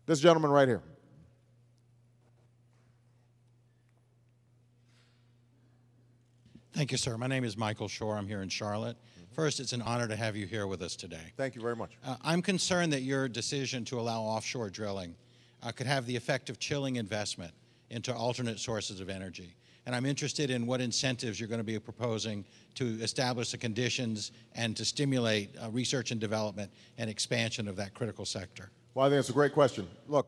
This gentleman right here. Thank you, sir. My name is Michael Shore. I'm here in Charlotte. First, it's an honor to have you here with us today. Thank you very much. I'm concerned that your decision to allow offshore drilling could have the effect of chilling investment into alternate sources of energy. And I'm interested in what incentives you're going to be proposing to establish the conditions and to stimulate research and development and expansion of that critical sector. Well, I think it's a great question. Look,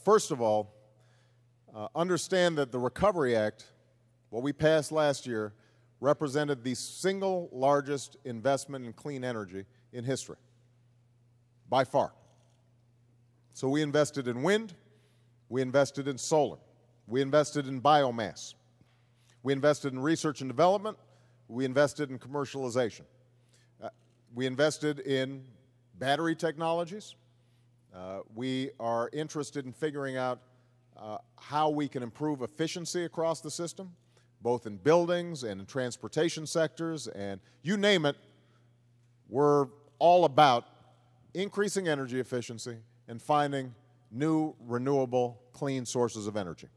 first of all, understand that the Recovery Act, what we passed last year, represented the single largest investment in clean energy in history, by far. So we invested in wind, we invested in solar, we invested in biomass, we invested in research and development, we invested in commercialization. We invested in battery technologies. We are interested in figuring out how we can improve efficiency across the system, both in buildings and in transportation sectors, and you name it. We're all about increasing energy efficiency and finding new, renewable, clean sources of energy.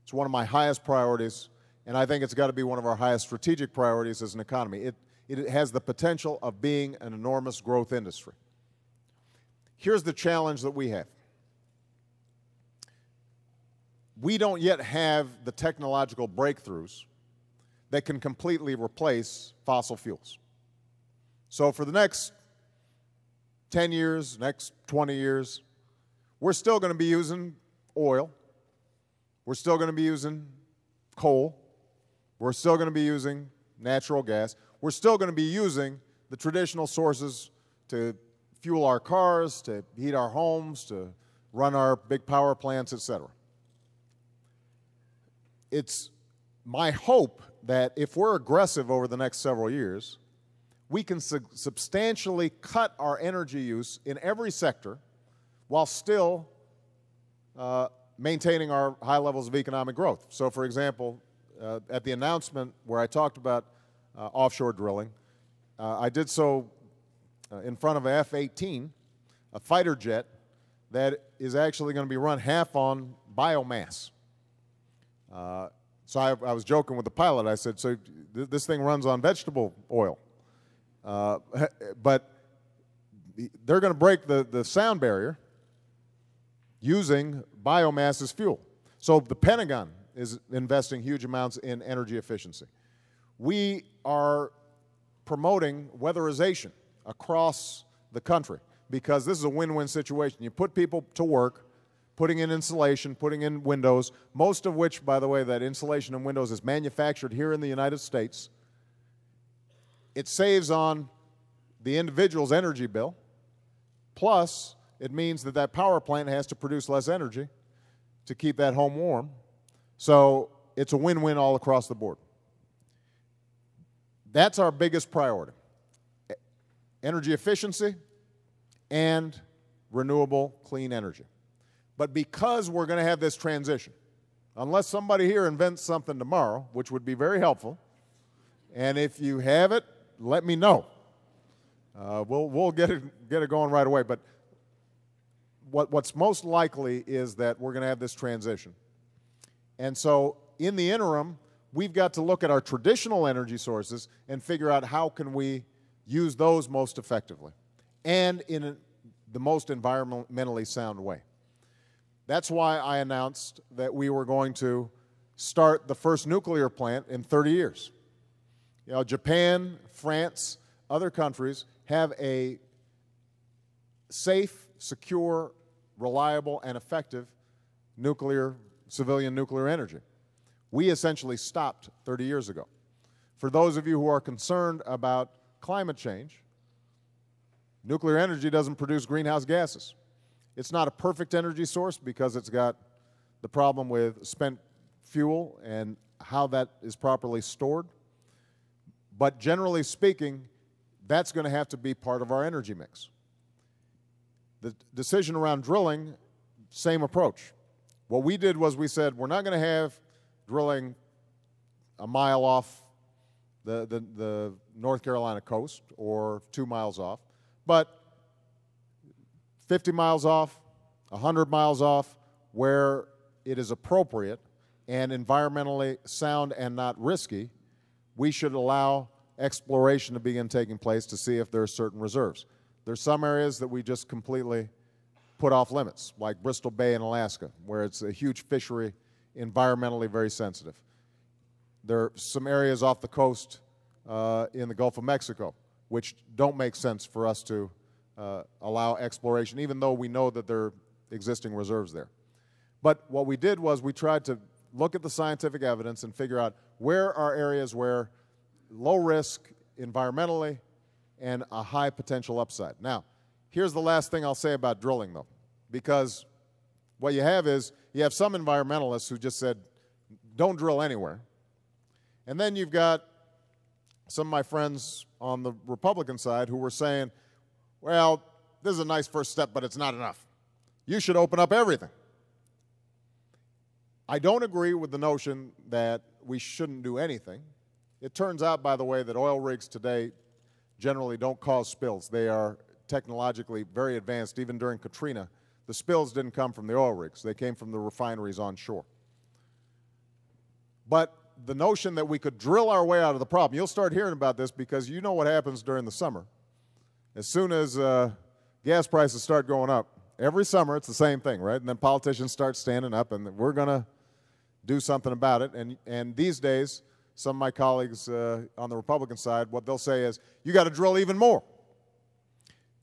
It's one of my highest priorities, and I think it's got to be one of our highest strategic priorities as an economy. It has the potential of being an enormous growth industry. Here's the challenge that we have. We don't yet have the technological breakthroughs that can completely replace fossil fuels. So for the next 10 years, next 20 years, we're still going to be using oil. We're still going to be using coal. We're still going to be using natural gas. We're still going to be using the traditional sources to fuel our cars, to heat our homes, to run our big power plants, etc. It's my hope that if we're aggressive over the next several years, we can substantially cut our energy use in every sector while still maintaining our high levels of economic growth. So, for example, at the announcement where I talked about offshore drilling, I did so in front of an F-18, a fighter jet that is actually going to be run half on biomass. So I was joking with the pilot. I said, so this thing runs on vegetable oil. But they're going to break the sound barrier using biomass as fuel. So the Pentagon is investing huge amounts in energy efficiency. We are promoting weatherization across the country because this is a win-win situation. You put people to work, putting in insulation, putting in windows, most of which, by the way, that insulation and windows is manufactured here in the United States. It saves on the individual's energy bill, plus it means that that power plant has to produce less energy to keep that home warm. So it's a win-win all across the board. That's our biggest priority: energy efficiency and renewable clean energy. But because we're going to have this transition, unless somebody here invents something tomorrow, which would be very helpful, and if you have it, let me know. We'll get it going right away. But what's most likely is that we're going to have this transition. And so in the interim, we've got to look at our traditional energy sources and figure out how can we use those most effectively and in the most environmentally sound way. That's why I announced that we were going to start the first nuclear plant in 30 years. You know, Japan, France, other countries have a safe, secure, reliable, and effective civilian nuclear energy. We essentially stopped 30 years ago. For those of you who are concerned about climate change, nuclear energy doesn't produce greenhouse gases. It's not a perfect energy source because it's got the problem with spent fuel and how that is properly stored. But generally speaking, that's going to have to be part of our energy mix. The decision around drilling, same approach. What we did was we said we're not going to have drilling a mile off the North Carolina coast or 2 miles off, but 50 miles off, 100 miles off, where it is appropriate and environmentally sound and not risky, we should allow exploration to begin taking place to see if there are certain reserves. There's some areas that we just completely put off limits, like Bristol Bay in Alaska, where it's a huge fishery, environmentally very sensitive. There are some areas off the coast in the Gulf of Mexico which don't make sense for us to allow exploration, even though we know that there are existing reserves there. But what we did was we tried to look at the scientific evidence and figure out where are areas where low risk environmentally and a high potential upside. Now, here's the last thing I'll say about drilling, though, because what you have is you have some environmentalists who just said, don't drill anywhere. And then you've got some of my friends on the Republican side who were saying, well, this is a nice first step, but it's not enough. You should open up everything. I don't agree with the notion that we shouldn't do anything. It turns out, by the way, that oil rigs today generally don't cause spills. They are technologically very advanced. Even during Katrina, the spills didn't come from the oil rigs. They came from the refineries on shore. But the notion that we could drill our way out of the problem, you'll start hearing about this because you know what happens during the summer. As soon as gas prices start going up, every summer it's the same thing, right? And then politicians start standing up and we're going to do something about it. And these days, some of my colleagues on the Republican side, what they'll say is, you got to drill even more.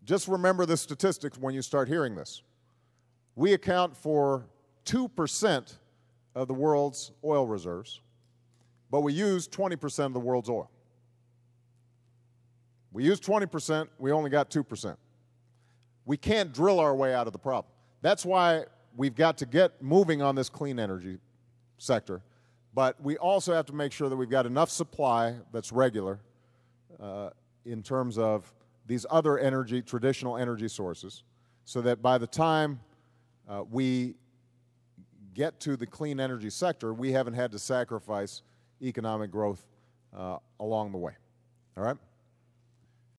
Just remember the statistics when you start hearing this. We account for 2% of the world's oil reserves, but we use 20% of the world's oil. We use 20%, we only got 2%. We can't drill our way out of the problem. That's why we've got to get moving on this clean energy sector, but we also have to make sure that we've got enough supply that's regular in terms of these other energy, traditional energy sources, so that by the time we get to the clean energy sector, we haven't had to sacrifice economic growth along the way. All right?